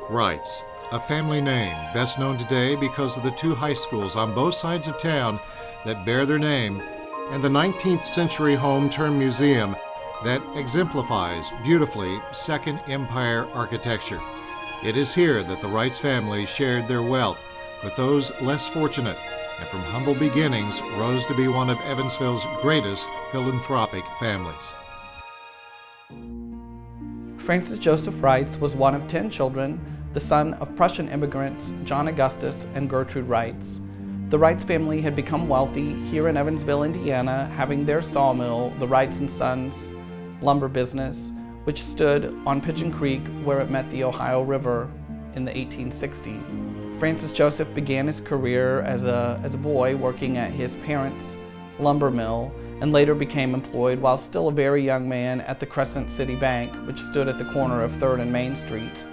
Reitz, a family name best known today because of the two high schools on both sides of town that bear their name, and the 19th century home-turned-museum that exemplifies beautifully Second Empire architecture. It is here that the Reitz family shared their wealth with those less fortunate, and from humble beginnings rose to be one of Evansville's greatest philanthropic families. Francis Joseph Reitz was one of 10 children, the son of Prussian immigrants John Augustus and Gertrude Reitz. The Reitz family had become wealthy here in Evansville, Indiana, having their sawmill, the Reitz & Sons lumber business, which stood on Pigeon Creek where it met the Ohio River in the 1860s. Francis Joseph began his career as a boy working at his parents' lumber mill, and later became employed while still a very young man at the Crescent City Bank, which stood at the corner of 3rd and Main Street.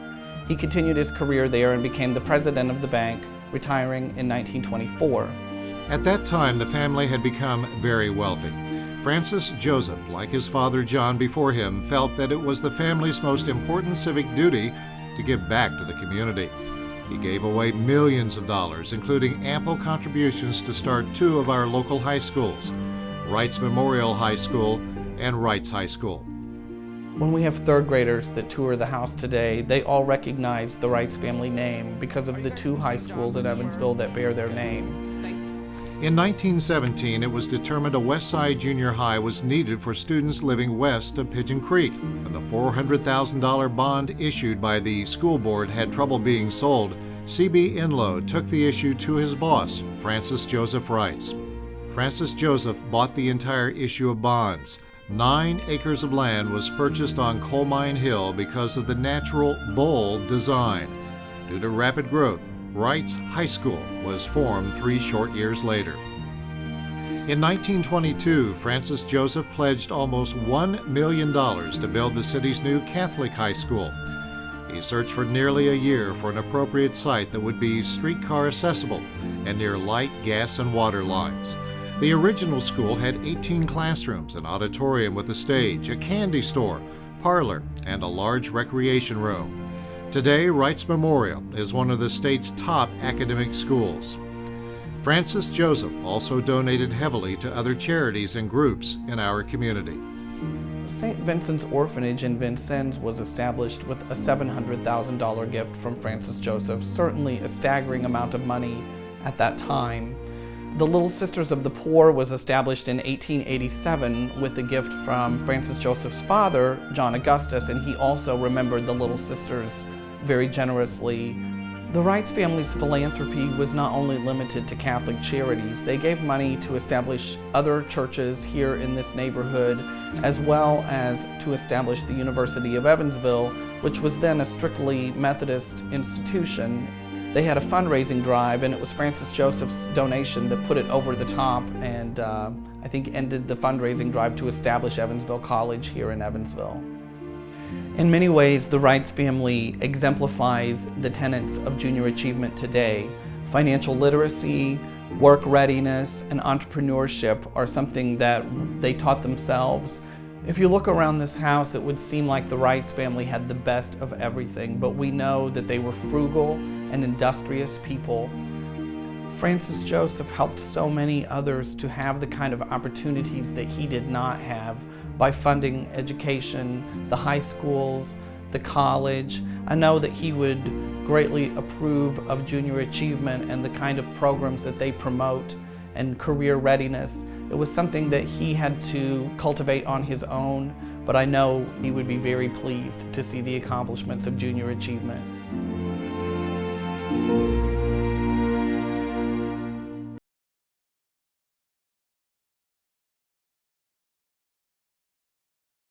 He continued his career there and became the president of the bank, retiring in 1924. At that time, the family had become very wealthy. Francis Joseph, like his father John before him, felt that it was the family's most important civic duty to give back to the community. He gave away millions of dollars, including ample contributions to start two of our local high schools, Reitz Memorial High School and Reitz High School. When we have third graders that tour the house today, they all recognize the Reitz family name because of the two high schools in Evansville that bear their name. In 1917, it was determined a West Side Junior High was needed for students living west of Pigeon Creek. When the $400,000 bond issued by the school board had trouble being sold, C.B. Inlow took the issue to his boss, Francis Joseph Reitz. Francis Joseph bought the entire issue of bonds. 9 acres of land was purchased on Coal Mine Hill because of the natural bowl design. Due to rapid growth, Reitz High School was formed 3 short years later. In 1922, Francis Joseph pledged almost $1 million to build the city's new Catholic high school. He searched for nearly a year for an appropriate site that would be streetcar accessible and near light, gas, and water lines. The original school had 18 classrooms, an auditorium with a stage, a candy store, parlor, and a large recreation room. Today, Reitz Memorial is one of the state's top academic schools. Francis Joseph also donated heavily to other charities and groups in our community. St. Vincent's Orphanage in Vincennes was established with a $700,000 gift from Francis Joseph, certainly a staggering amount of money at that time. The Little Sisters of the Poor was established in 1887 with a gift from Francis Joseph's father, John Augustus, and he also remembered the Little Sisters very generously. The Reitz family's philanthropy was not only limited to Catholic charities. They gave money to establish other churches here in this neighborhood, as well as to establish the University of Evansville, which was then a strictly Methodist institution. They had a fundraising drive, and it was Francis Joseph's donation that put it over the top and I think ended the fundraising drive to establish Evansville College here in Evansville. In many ways, the Reitz family exemplifies the tenets of junior achievement today. Financial literacy, work readiness, and entrepreneurship are something that they taught themselves. If you look around this house, it would seem like the Reitz family had the best of everything, but we know that they were frugal and industrious people. Francis Joseph helped so many others to have the kind of opportunities that he did not have by funding education, the high schools, the college. I know that he would greatly approve of junior achievement and the kind of programs that they promote and career readiness. It was something that he had to cultivate on his own, but I know he would be very pleased to see the accomplishments of junior achievement.